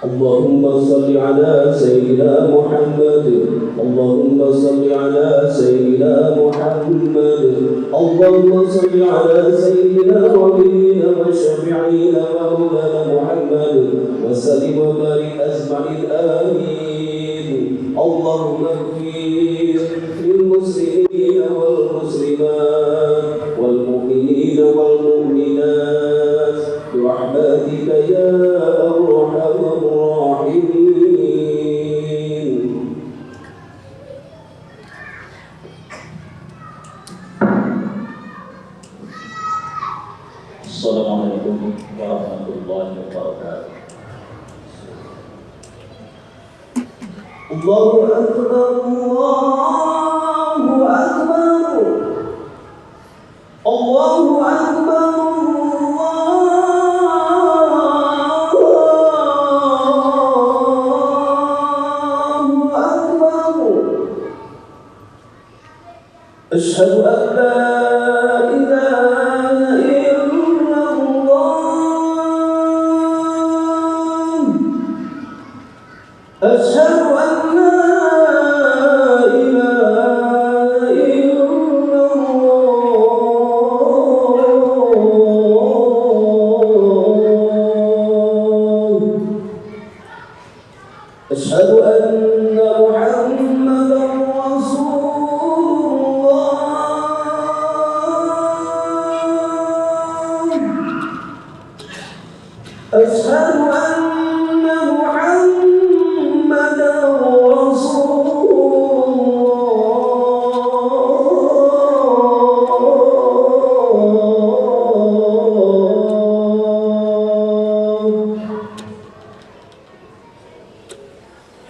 اللهم صل على سيدنا محمد. اللهم صل على سيدنا محمد. اللهم صل على سيدنا ونبينا وشفيعنا مولانا محمد وسلم وبارك أجمعين آمين. اللهم اغفر للمسلمين والمسلمات والمؤمنين والمؤمنات برحمتك يا أرحم الراحمين. Assalamualaikum warahmatullahi wabarakatuh. Allahu Akbar, Allahu Akbar, Allahu Akbar, Allahu Akbar. Asyhadu an la ilaha illallah. Asyhadu an la ilaha illallah. Asyhadu anna Muhammadan Rasulullah. Asyhadu anna Muhammadan Rasulullah.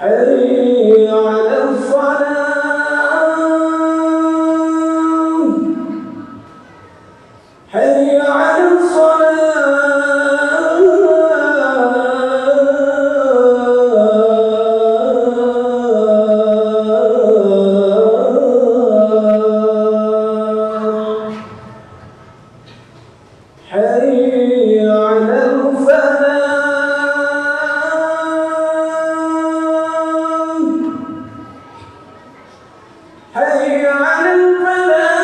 حي على الصلاة. حي على الصلاة. حي على الفلاح. حي على الفلاح.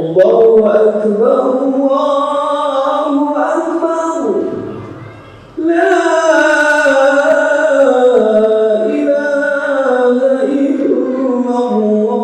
الله أكبر، الله أكبر. لا إله إلا الله.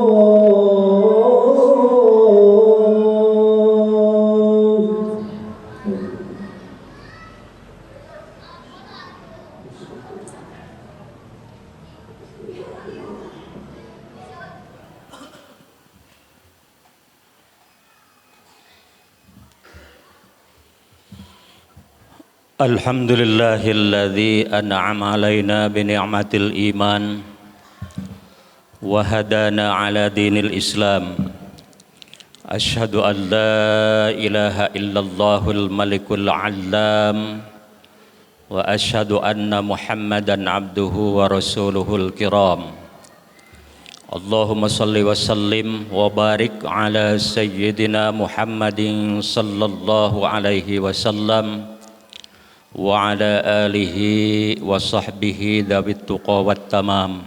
Alhamdulillahilladzi an'ama alaina bi ni'matil iman wa hadana ala dinil Islam. Asyhadu an la ilaha illallahul malikul allam wa asyhadu anna Muhammadan abduhu wa rasuluhul kiram. Allahumma salli wa sallim wa barik ala sayyidina Muhammadin sallallahu alaihi wasallam wa ala alihi wa sahbihi dhawit tuqa wat tamam.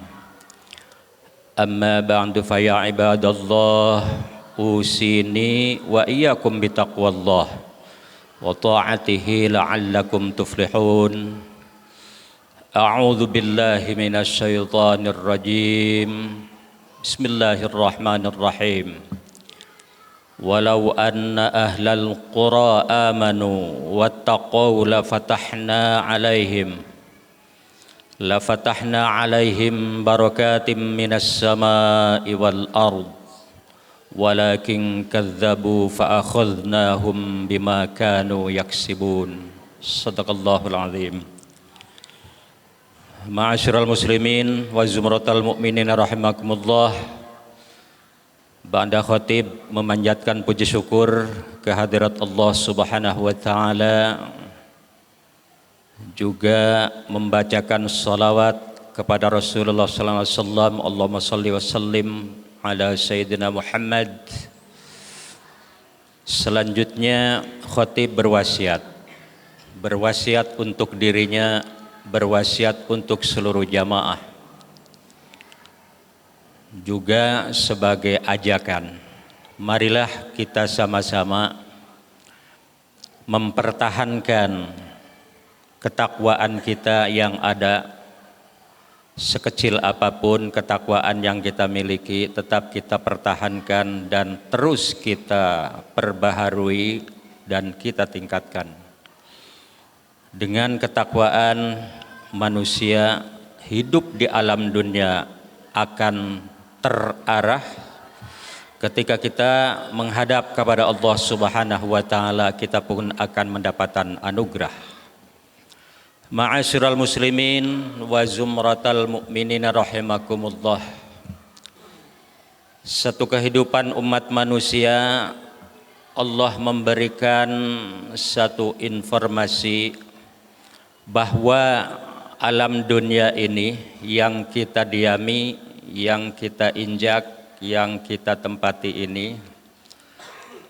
Amma ba'du fa ya ibadallah, usini wa iyyakum bitaqwallah wa ta'atihi la'allakum tuflihun. A'udzu billahi minasy syaithanir rajim. Bismillahirrahmanirrahim. Walau anna ahlal qura amanu wattaqaw lafatahna alaihim barakatim minas samai wal ard walakin kadzabu fa akhadnahum bima kanu yaksibun. Shadaqallahul azim. Ma'asyiral muslimin wa zumratal mu'minin rahimakumullah. Ba'da khatib memanjatkan puji syukur kehadirat Allah Subhanahu wa taala juga membacakan salawat kepada Rasulullah sallallahu alaihi wasallam. Allahumma shalli wa sallim ala sayyidina Muhammad. Selanjutnya khatib berwasiat untuk dirinya, berwasiat untuk seluruh jamaah, juga sebagai ajakan, marilah kita sama-sama mempertahankan ketakwaan kita yang ada. Sekecil apapun ketakwaan yang kita miliki, tetap kita pertahankan dan terus kita perbaharui dan kita tingkatkan. Dengan ketakwaan, manusia hidup di alam dunia akan terarah. Ketika kita menghadap kepada Allah Subhanahu wa taala, kita pun akan mendapatkan anugerah. Ma'asyiral muslimin wa zumratal mu'minin rahimakumullah. Satu kehidupan umat manusia, Allah memberikan satu informasi bahwa alam dunia ini yang kita diami, yang kita injak, yang kita tempati ini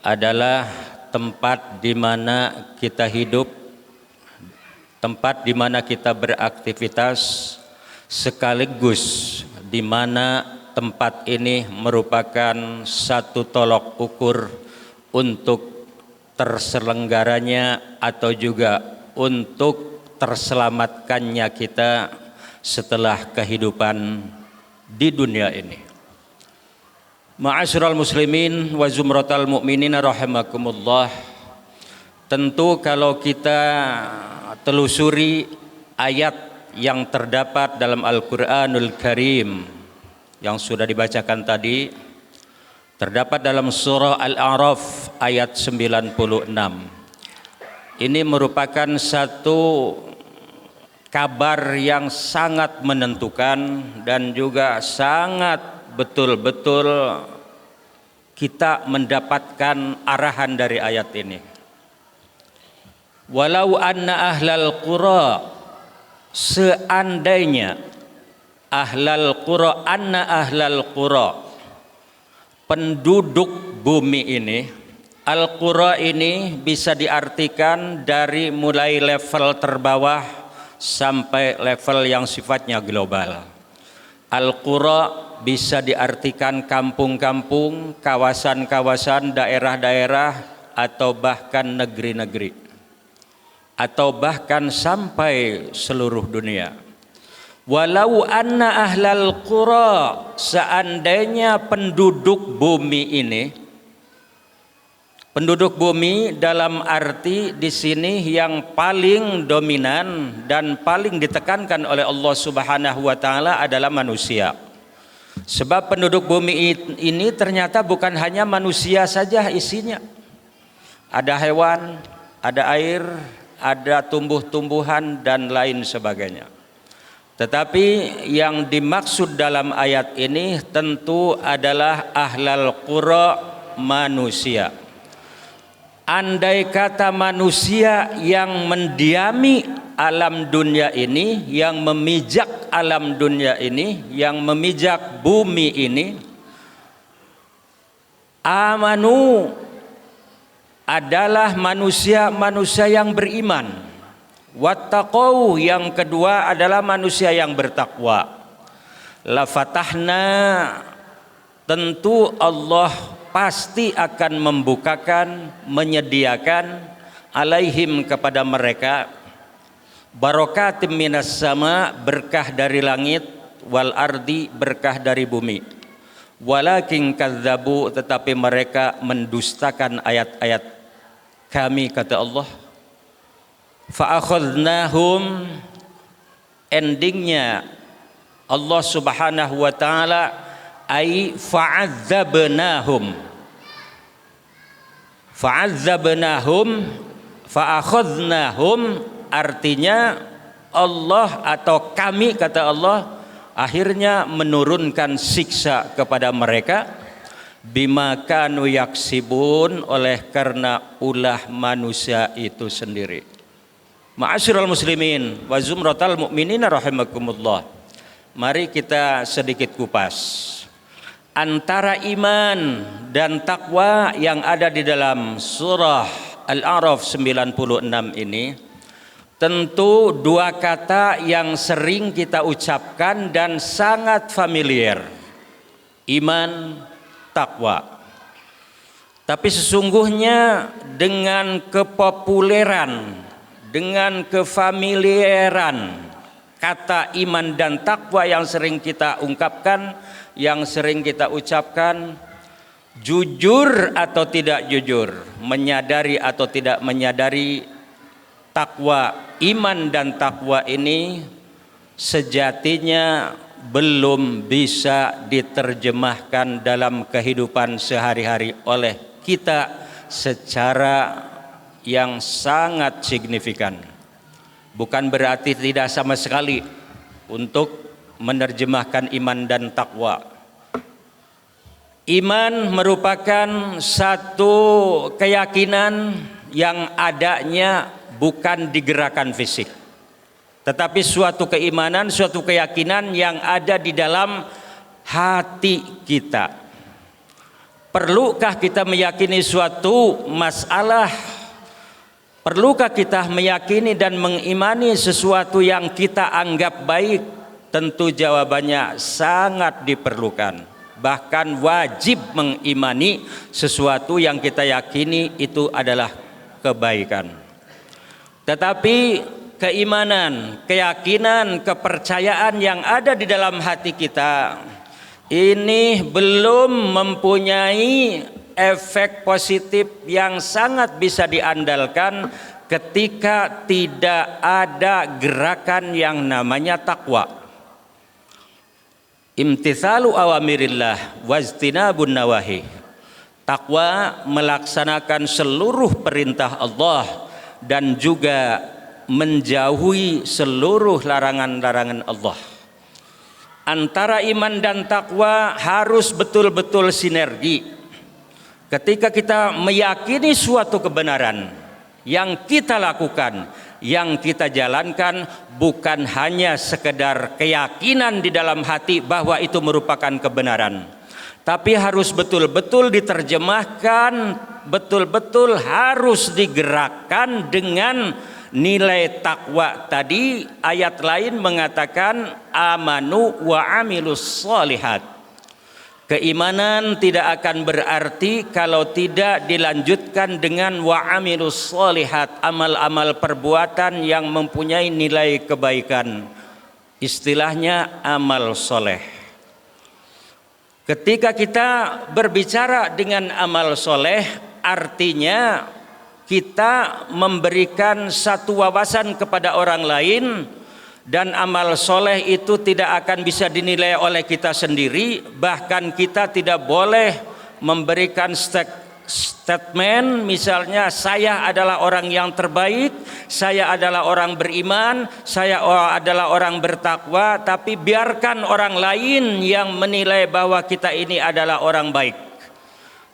adalah tempat di mana kita hidup, tempat di mana kita beraktivitas, sekaligus di mana tempat ini merupakan satu tolok ukur untuk terselenggaranya atau juga untuk terselamatkannya kita setelah kehidupan di dunia ini. Ma'asyiral muslimin wa zumratal mu'minin rahimakumullah. Tentu kalau kita telusuri ayat yang terdapat dalam Al-Quranul Karim yang sudah dibacakan tadi, terdapat dalam surah Al-A'raf ayat 96. Ini merupakan satu kabar yang sangat menentukan dan juga sangat betul-betul kita mendapatkan arahan dari ayat ini. Walau anna ahlal qura, seandainya ahlal qura, anna ahlal qura, penduduk bumi ini. Al-qura ini bisa diartikan dari mulai level terbawah sampai level yang sifatnya global. Al-qura bisa diartikan kampung-kampung, kawasan-kawasan, daerah-daerah, atau bahkan negeri-negeri, atau bahkan sampai seluruh dunia. Walau anna ahlal qura, seandainya penduduk bumi ini, penduduk bumi dalam arti di sini yang paling dominan dan paling ditekankan oleh Allah Subhanahu wa taala adalah manusia. Sebab penduduk bumi ini ternyata bukan hanya manusia saja isinya. Ada hewan, ada air, ada tumbuh-tumbuhan dan lain sebagainya. Tetapi yang dimaksud dalam ayat ini tentu adalah ahlal qura, manusia. Andai kata manusia yang mendiami alam dunia ini, yang memijak alam dunia ini, yang memijak bumi ini, amanu, adalah manusia-manusia yang beriman. Wattaqau, yang kedua adalah manusia yang bertakwa. La fatahna, tentu Allah pasti akan membukakan, menyediakan alaihim kepada mereka barakatim minas sama, berkah dari langit, wal ardi, berkah dari bumi. Walakin kadzabu, tetapi mereka mendustakan ayat-ayat kami, kata Allah. Fa'akhadnahum, endingnya Allah Subhanahu wa taala ai fa'adzabnahum, fa'akhadnahum, artinya Allah atau kami, kata Allah, akhirnya menurunkan siksa kepada mereka bima kanu yaksibun, oleh karena ulah manusia itu sendiri. Ma'asyiral muslimin wa zumratal mu'minina rahimakumullah. Mari kita sedikit kupas antara iman dan takwa yang ada di dalam surah Al-A'raf 96 ini. Tentu dua kata yang sering kita ucapkan dan sangat familiar. Iman, takwa. Tapi sesungguhnya dengan kepopuleran, dengan kefamiliaran kata iman dan takwa yang sering kita ungkapkan, yang sering kita ucapkan, jujur atau tidak jujur, menyadari atau tidak menyadari, takwa, iman dan takwa ini sejatinya belum bisa diterjemahkan dalam kehidupan sehari-hari oleh kita secara yang sangat signifikan. Bukan berarti tidak sama sekali untuk menerjemahkan iman dan takwa. Iman merupakan satu keyakinan yang adanya bukan di gerakan fisik, tetapi suatu keimanan, suatu keyakinan yang ada di dalam hati kita. Perlukah kita meyakini suatu masalah? Perlukah kita meyakini dan mengimani sesuatu yang kita anggap baik? Tentu jawabannya sangat diperlukan. Bahkan wajib mengimani sesuatu yang kita yakini itu adalah kebaikan. Tetapi keimanan, keyakinan, kepercayaan yang ada di dalam hati kita ini belum mempunyai efek positif yang sangat bisa diandalkan ketika tidak ada gerakan yang namanya takwa. Imtithalu awamirillah wajtinabun nawahi. Takwa melaksanakan seluruh perintah Allah dan juga menjauhi seluruh larangan-larangan Allah. Antara iman dan takwa harus betul-betul sinergi. Ketika kita meyakini suatu kebenaran yang kita lakukan, yang kita jalankan, bukan hanya sekedar keyakinan di dalam hati bahwa itu merupakan kebenaran, tapi harus betul-betul diterjemahkan, betul-betul harus digerakkan dengan nilai takwa tadi. Ayat lain mengatakan amanu wa amilus sholihat. Keimanan tidak akan berarti kalau tidak dilanjutkan dengan wa amilus sholihat, amal-amal perbuatan yang mempunyai nilai kebaikan. Istilahnya amal soleh. Ketika kita berbicara dengan amal soleh, artinya kita memberikan satu wawasan kepada orang lain, dan amal soleh itu tidak akan bisa dinilai oleh kita sendiri. Bahkan kita tidak boleh memberikan statement misalnya saya adalah orang yang terbaik, saya adalah orang beriman, saya adalah orang bertakwa, tapi biarkan orang lain yang menilai bahwa kita ini adalah orang baik.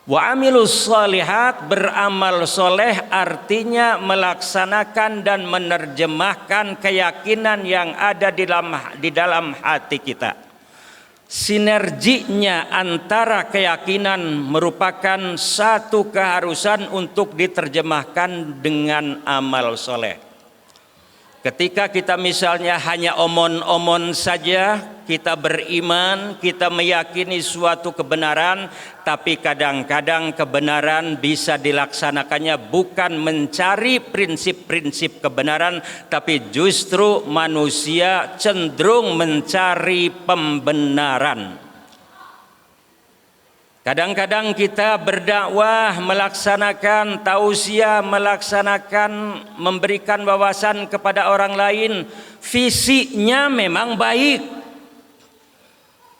Wa amilus sholihat, beramal soleh artinya melaksanakan dan menerjemahkan keyakinan yang ada di dalam hati kita. Sinerginya antara keyakinan merupakan satu keharusan untuk diterjemahkan dengan amal soleh. Ketika kita misalnya hanya omon-omon saja, kita beriman, kita meyakini suatu kebenaran, tapi kadang-kadang kebenaran bisa dilaksanakannya bukan mencari prinsip-prinsip kebenaran, tapi justru manusia cenderung mencari pembenaran. Kadang-kadang kita berdakwah, melaksanakan tausiah, memberikan wawasan kepada orang lain, visinya memang baik.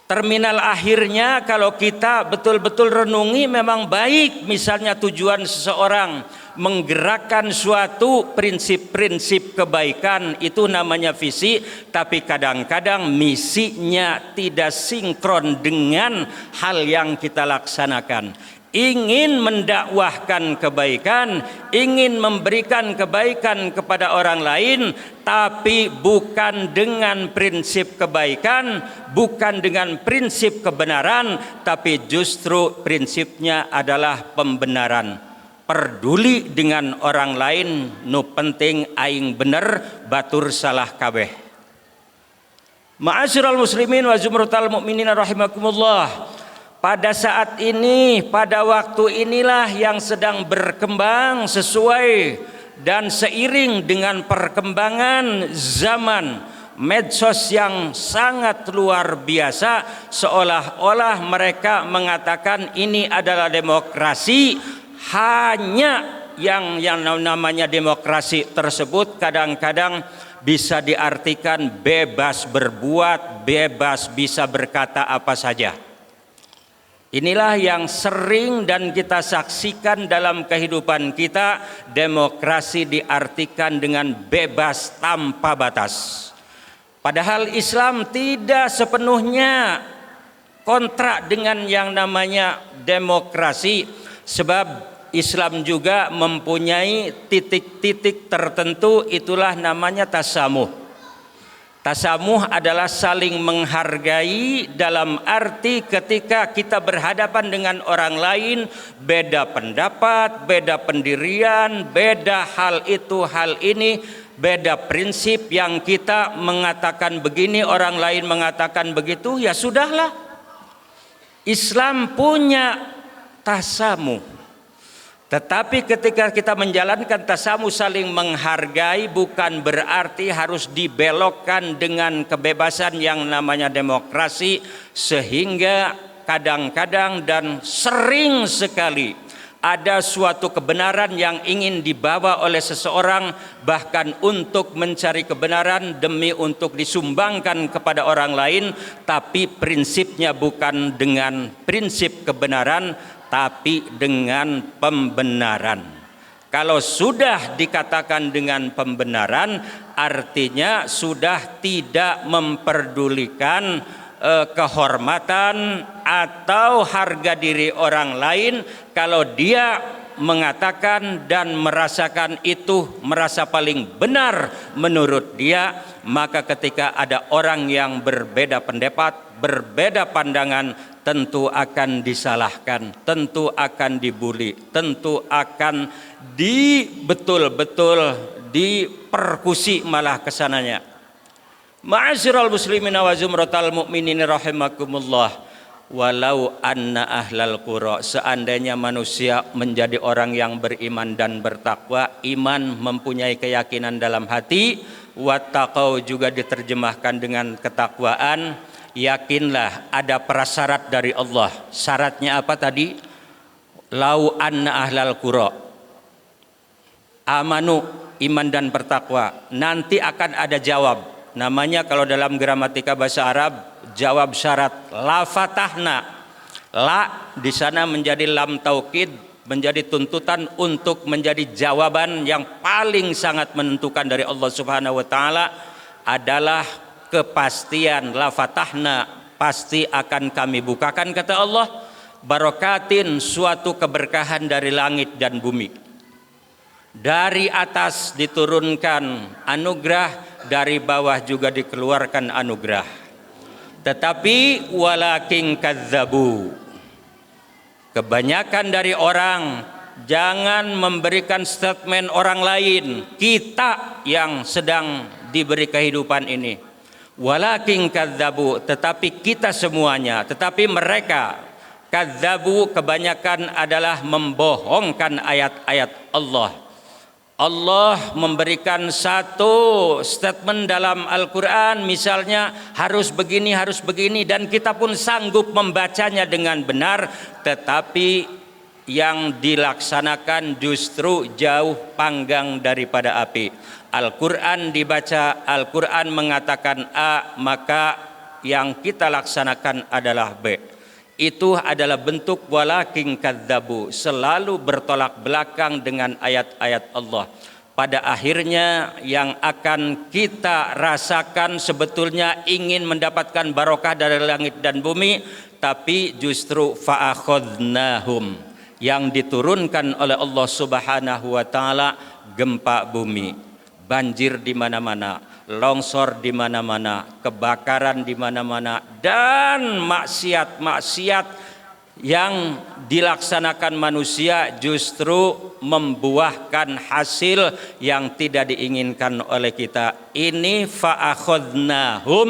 Terminal akhirnya kalau kita betul-betul renungi memang baik. Misalnya tujuan seseorang menggerakkan suatu prinsip-prinsip kebaikan, itu namanya visi. Tapi kadang-kadang misinya tidak sinkron dengan hal yang kita laksanakan. ingin mendakwahkan kebaikan, ingin memberikan kebaikan kepada orang lain, tapi bukan dengan prinsip kebaikan, bukan dengan prinsip kebenaran, tapi justru prinsipnya adalah pembenaran. Peduli dengan orang lain, nu penting aing bener, batur salah kabeh. Ma'asyiral muslimin wa zumratal mu'minin rahimakumullah. Pada saat ini, pada waktu inilah yang sedang berkembang sesuai dan seiring dengan perkembangan zaman, medsos yang sangat luar biasa, seolah-olah mereka mengatakan ini adalah demokrasi. Hanya yang namanya demokrasi tersebut kadang-kadang bisa diartikan bebas berbuat, bebas bisa berkata apa saja. Inilah yang sering dan kita saksikan dalam kehidupan kita. Demokrasi diartikan dengan bebas tanpa batas. Padahal Islam tidak sepenuhnya kontra dengan yang namanya demokrasi. Sebab Islam juga mempunyai titik-titik tertentu, itulah namanya tasamuh. Tasamuh adalah saling menghargai dalam arti ketika kita berhadapan dengan orang lain, beda pendapat, beda pendirian, beda hal itu, hal ini, beda prinsip, yang kita mengatakan begini, orang lain mengatakan begitu, ya sudahlah. Islam punya tasamuh. Tetapi ketika kita menjalankan tasamuh saling menghargai, bukan berarti harus dibelokkan dengan kebebasan yang namanya demokrasi, sehingga kadang-kadang dan sering sekali ada suatu kebenaran yang ingin dibawa oleh seseorang, bahkan untuk mencari kebenaran demi untuk disumbangkan kepada orang lain, tapi prinsipnya bukan dengan prinsip kebenaran, tapi dengan pembenaran. Kalau sudah dikatakan dengan pembenaran, artinya sudah tidak memperdulikan kehormatan atau harga diri orang lain. Kalau dia mengatakan dan merasakan itu merasa paling benar menurut dia, maka ketika ada orang yang berbeda pendapat, berbeda pandangan, tentu akan disalahkan, tentu akan dibuli, tentu akan betul-betul dipersekusi malah kesananya. Ma'asyiral muslimin wa zumratal mu'minin rahimakumullah. Walau anna ahlal qura, seandainya manusia menjadi orang yang beriman dan bertakwa, iman mempunyai keyakinan dalam hati, wattaqau juga diterjemahkan dengan ketakwaan. Yakinlah ada prasyarat dari Allah. Syaratnya apa tadi? Lau anna ahlal qura amanu, iman dan bertakwa. Nanti akan ada jawab. Namanya kalau dalam gramatika bahasa Arab, jawab syarat. La fatahna. La di sana menjadi lam taukid, menjadi tuntutan untuk menjadi jawaban yang paling sangat menentukan dari Allah Subhanahu wa taala adalah kepastian. La fatahna, pasti akan kami bukakan, kata Allah, barokatin, suatu keberkahan dari langit dan bumi. Dari atas diturunkan anugerah, dari bawah juga dikeluarkan anugerah. Tetapi walakin kadzabu, kebanyakan dari orang jangan memberikan statement orang lain, kita yang sedang diberi kehidupan ini. Walakin kadzabu, tetapi kita semuanya, tetapi mereka kadzabu kebanyakan adalah membohongkan ayat-ayat Allah. Allah memberikan satu statement dalam Al-Quran, misalnya harus begini, dan kita pun sanggup membacanya dengan benar, tetapi yang dilaksanakan justru jauh panggang daripada api. Al-Quran dibaca, Al-Quran mengatakan A, maka yang kita laksanakan adalah B. Itu adalah bentuk walakin kadzabu, selalu bertolak belakang dengan ayat-ayat Allah. Pada akhirnya yang akan kita rasakan sebetulnya ingin mendapatkan barokah dari langit dan bumi, tapi justru fa'akhadnahum, yang diturunkan oleh Allah Subhanahu wa taala, gempa bumi, banjir di mana-mana, longsor di mana-mana, kebakaran di mana-mana, dan maksiat-maksiat yang dilaksanakan manusia justru membuahkan hasil yang tidak diinginkan oleh kita. Ini fa'akhadnahum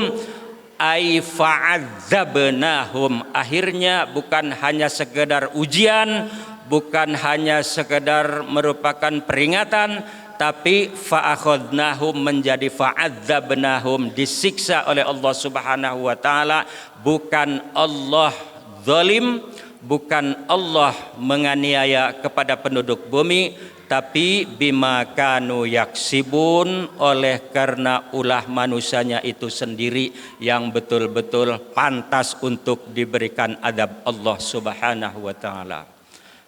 ay fa'adzabnahum. Akhirnya bukan hanya sekedar ujian, bukan hanya sekedar merupakan peringatan, tapi fa'akhadnahum menjadi fa'adzabnahum, disiksa oleh Allah Subhanahu wa taala. Bukan Allah zalim, bukan Allah menganiaya kepada penduduk bumi, tapi bima kanu yaksibun, oleh karena ulah manusianya itu sendiri yang betul-betul pantas untuk diberikan adab Allah Subhanahu wa taala.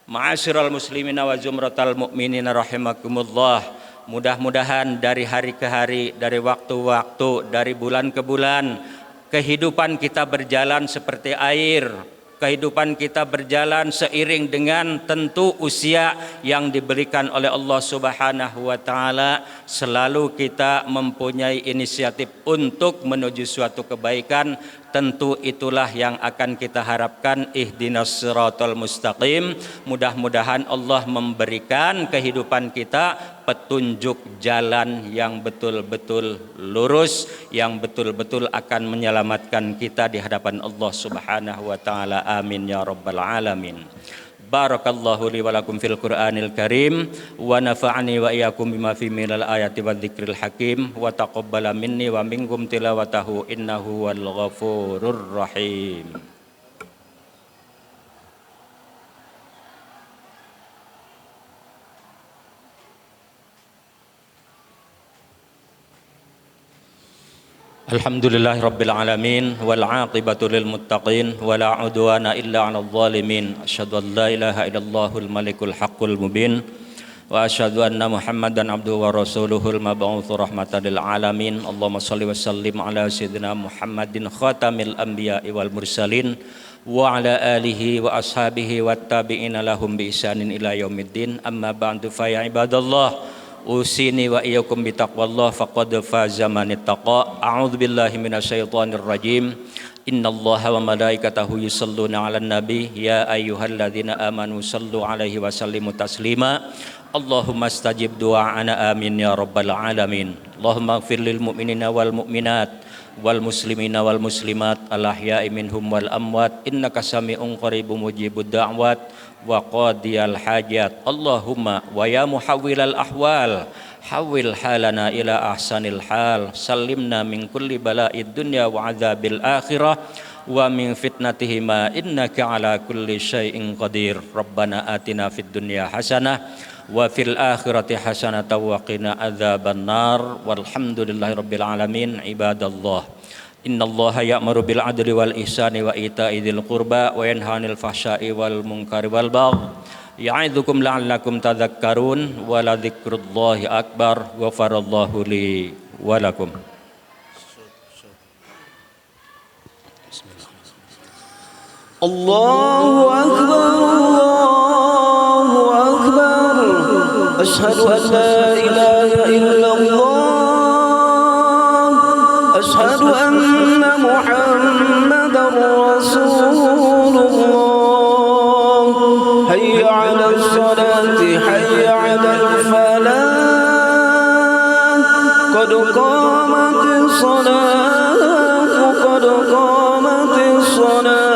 Ma'asyiral muslimina wa zumratal mu'minina rahimakumullah. Mudah-mudahan dari hari ke hari, dari waktu-waktu, dari bulan ke bulan, kehidupan kita berjalan seperti air. Kehidupan kita berjalan seiring dengan tentu usia yang diberikan oleh Allah Subhanahu wa taala. Selalu kita mempunyai inisiatif untuk menuju suatu kebaikan. Tentu itulah yang akan kita harapkan. Ihdinas siratal mustaqim. Mudah-mudahan Allah memberikan kehidupan kita petunjuk jalan yang betul-betul lurus, yang betul-betul akan menyelamatkan kita di hadapan Allah Subhanahu wa taala. Amin ya rabbal alamin. Barakallahu li wa lakum fil Qur'anil Karim wa nafa'ani wa iyyakum bima fi minal ayati wadh-dzikril hakim wa taqabbala minni wa minkum tilawatahu innahu wal ghafurur rahim. Alhamdulillahi rabbil alamin wal aqibatu lil muttaqin wala udwana illa 'alal zalimin. Asyhadu an la ilaha illallahul malikul haqqul mubin wa asyhadu anna Muhammadan abduhu wa rasuluhul mab'uts rahmatan lil alamin. Allahumma shalli wa sallim ala sayyidina Muhammadin khatamil anbiya'i wal mursalin wa ala alihi wa ashabihi wat tabi'ina lahum bi ihsanin ila yaumiddin. Amma ba'du fa ya ibadallah, usini wa iyyakum bitaqwallah faqad faza man ittaqa. A'udzubillahi minasyaitonir rajim. Innallaha wa malaikatahu yusholluna 'alan nabi ya ayyuhalladzina amanu shallu 'alaihi wa sallimu taslima. Allahumma stajib du'ana amin ya rabbal alamin. Allahumma ighfir lil mu'minina wal mu'minat wal muslimina wal muslimat al ahya'i minhum wal amwat innaka sami'un qaribun mujibud da'wat wa qadiyal hajat. Allahumma wa ya muhawwilal ahwal hawwil halana ila ahsanil hal, sallimna min kulli bala'id dunya wa adzabil akhirah wa min fitnatihima innaka ala kulli syai'in qadir. Rabbana atina fid dunya hasanah wa fil akhirati hasanah wa qina adzaban nar. Walhamdulillahi rabbil alamin. Ibadallah, innallaha ya'muru bil adli wal ihsani wa ita'i dzil qurba wa yanha 'anil fahsya'i wal munkari wal baghi ya'idzukum la'allakum tadhakkarun wa la dzikrullahi akbar. Ghafarallahu li wa lakum. Allahu akbar, Allahu akbar. Asyhadu an la ilaha illallah, asyhadu anna Muhammadar Rasulullah. Hayya 'alas salati, hayya 'alal falah. Qad qamatis salat, qad qamatis salat.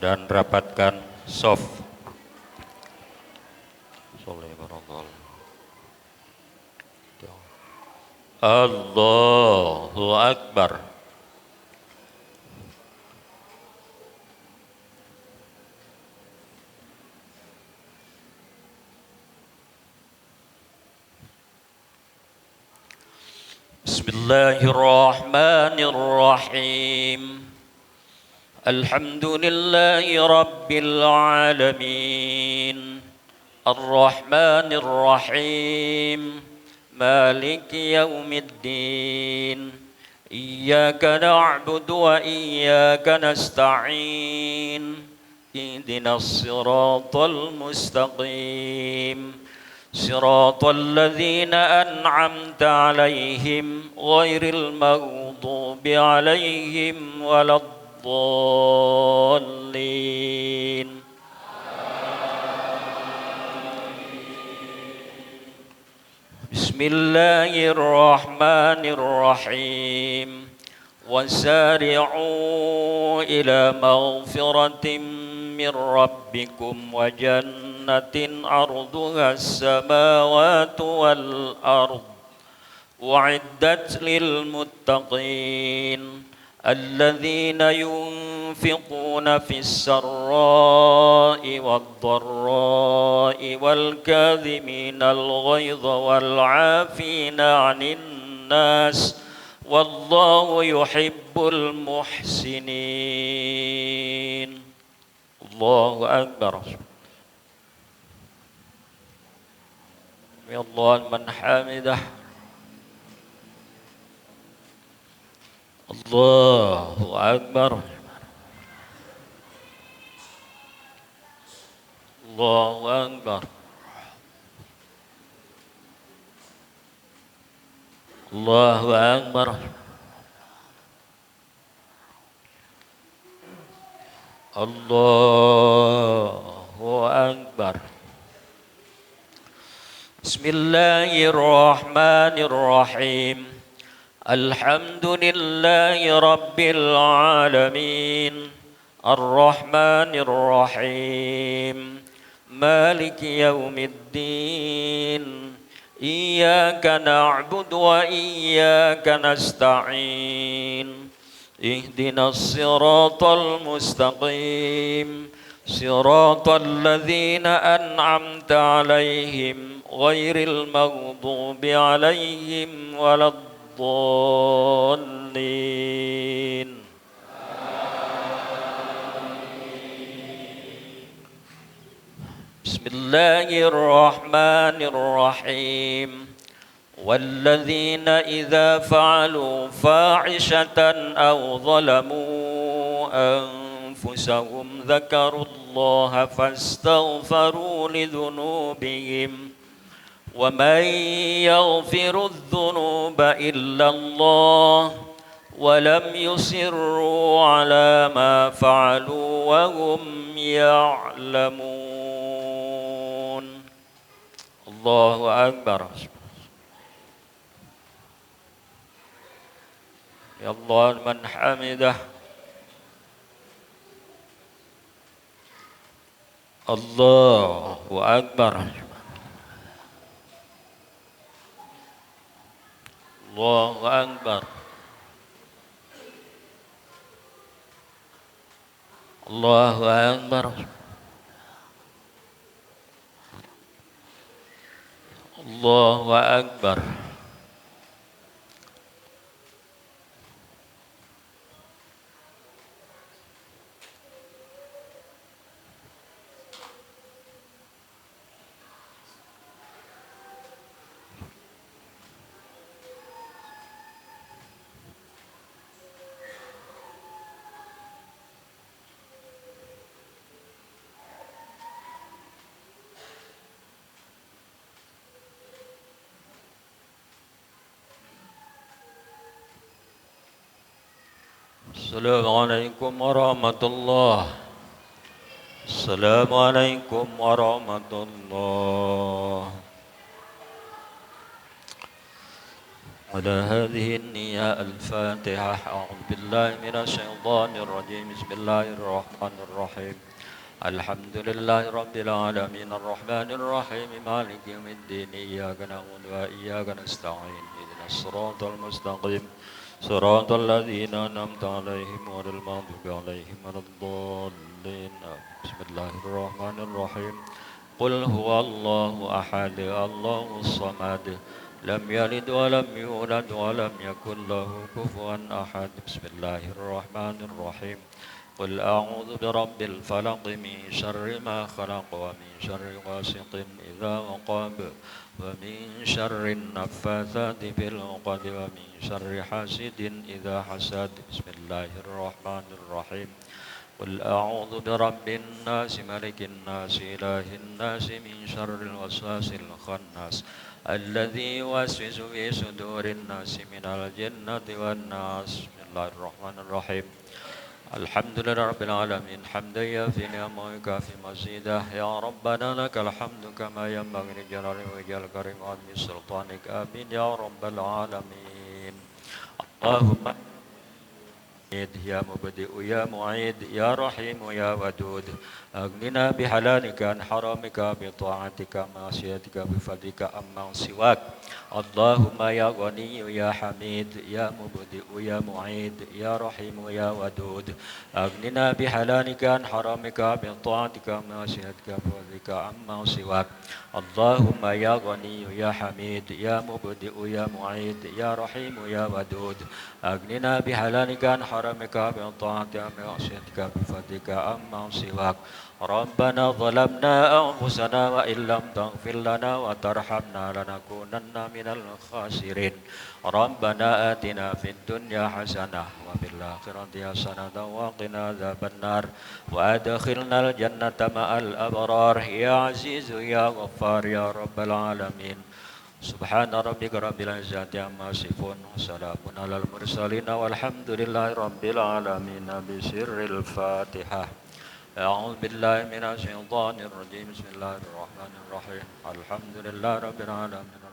Dan rapatkan soft. Allahu Akbar. Bismillahirrahmanirrahim. الحمد لله رب العالمين الرحمن الرحيم مالك يوم الدين إياك نعبد وإياك نستعين اهدنا الصراط المستقيم صراط الذين أنعمت عليهم غير المغضوب عليهم ولا الضالين. بسم الله الرحمن الرحيم وسارعوا إلى مغفرة من ربكم وجنة عرضها السماوات والأرض أعدت للمتقين الذين ينفقون في السراء والضراء والكاظمين الغيظ والعافين عن الناس والله يحب المحسنين. الله أكبر. يا الله من حمده. الله أكبر. الله أكبر. الله أكبر. الله أكبر. بسم الله الرحمن الرحيم الحمد لله رب العالمين الرحمن الرحيم مالك يوم الدين إياك نعبد وإياك نستعين اهدنا الصراط المستقيم صراط الذين أنعمت عليهم غير المغضوب عليهم ولا الضالين. بسم الله الرحمن الرحيم والذين إذا فعلوا فاحشة أو ظلموا أنفسهم ذكروا الله فاستغفروا لذنوبهم ومن يغفر الذنوب إلا الله ولم يصروا على ما فعلوا وهم يعلمون. الله أكبر. يا الله من حمده. الله أكبر. الله أكبر. الله أكبر. الله أكبر. Assalamualaikum warahmatullah. Assalamualaikum warahmatullah. Ala hadhihi an-niyya al-Fatihah. A'udzu billahi minasy syaithanir rajim. Bismillahirrahmanirrahim. Alhamdulillahi rabbil alamin arrahmanir rahim maliki yaumiddin iyyaka na'budu wa iyyaka nasta'in ihdinas siratal mustaqim صراط الذين أنعمت عليهم غير المغضوب عليهم ولا الضالين. بسم الله الرحمن الرحيم قل هو الله أحد الله الصمد لم يلد ولم يولد ولم يكن له كفوا أحد. بسم الله الرحمن الرحيم قل أعوذ برب الفلق من شر ما خلق ومن شر غاسق إذا وقب ومن شر النفاثات في العقد ومن شر حاسد إذا حسد بسم الله الرحمن الرحيم قل أعوذ برب الناس ملك الناس إله الناس من شر الوسواس الخناس الذي يوسوس في صدور الناس من الجنة والناس بسم الله الرحمن الرحيم الحمد لله رب العالمين حمدا يوافي نعمه ويكافئ مزيده يا ربنا لك الحمد كما ينبغي لجلال وجهك الكريم وعظيم سلطانك آمين يا رب العالمين اللهم يا مبدئ يا معيد يا رحيم يا ودود أغننا بحلالك عن حرامك بطاعتك معصيتك بفضلك أمن سواك اللهم يا غني يا حميد يا مبدئ يا معيد يا رحيم يا ودود أغننا بحلالك عن حرامك بطاعتك معصيتك بفضلك أمن سواك اللهم يا غني يا حميد يا مبدئ يا معيد يا رحيم يا ودود أغننا بحلالك عن حرامك بطاعتك معصيتك بفضلك أمن سواك ربنا ظلمنا أنفسنا وإن لم تغفر لنا وترحمنا لنكونن من الخاسرين ربنا آتنا في الدنيا حسنة وفي الآخرة حسنة وقنا عذاب النار وأدخلنا الجنة مع الأبرار يا عزيز يا غفار يا رب العالمين سبحان ربك رب العزة عما يصفون وسلام على المرسلين والحمد لله رب العالمين بسر الفاتحة أعوذ بالله من الشيطان الرجيم بسم الله الرحمن الرحيم الحمد لله رب العالمين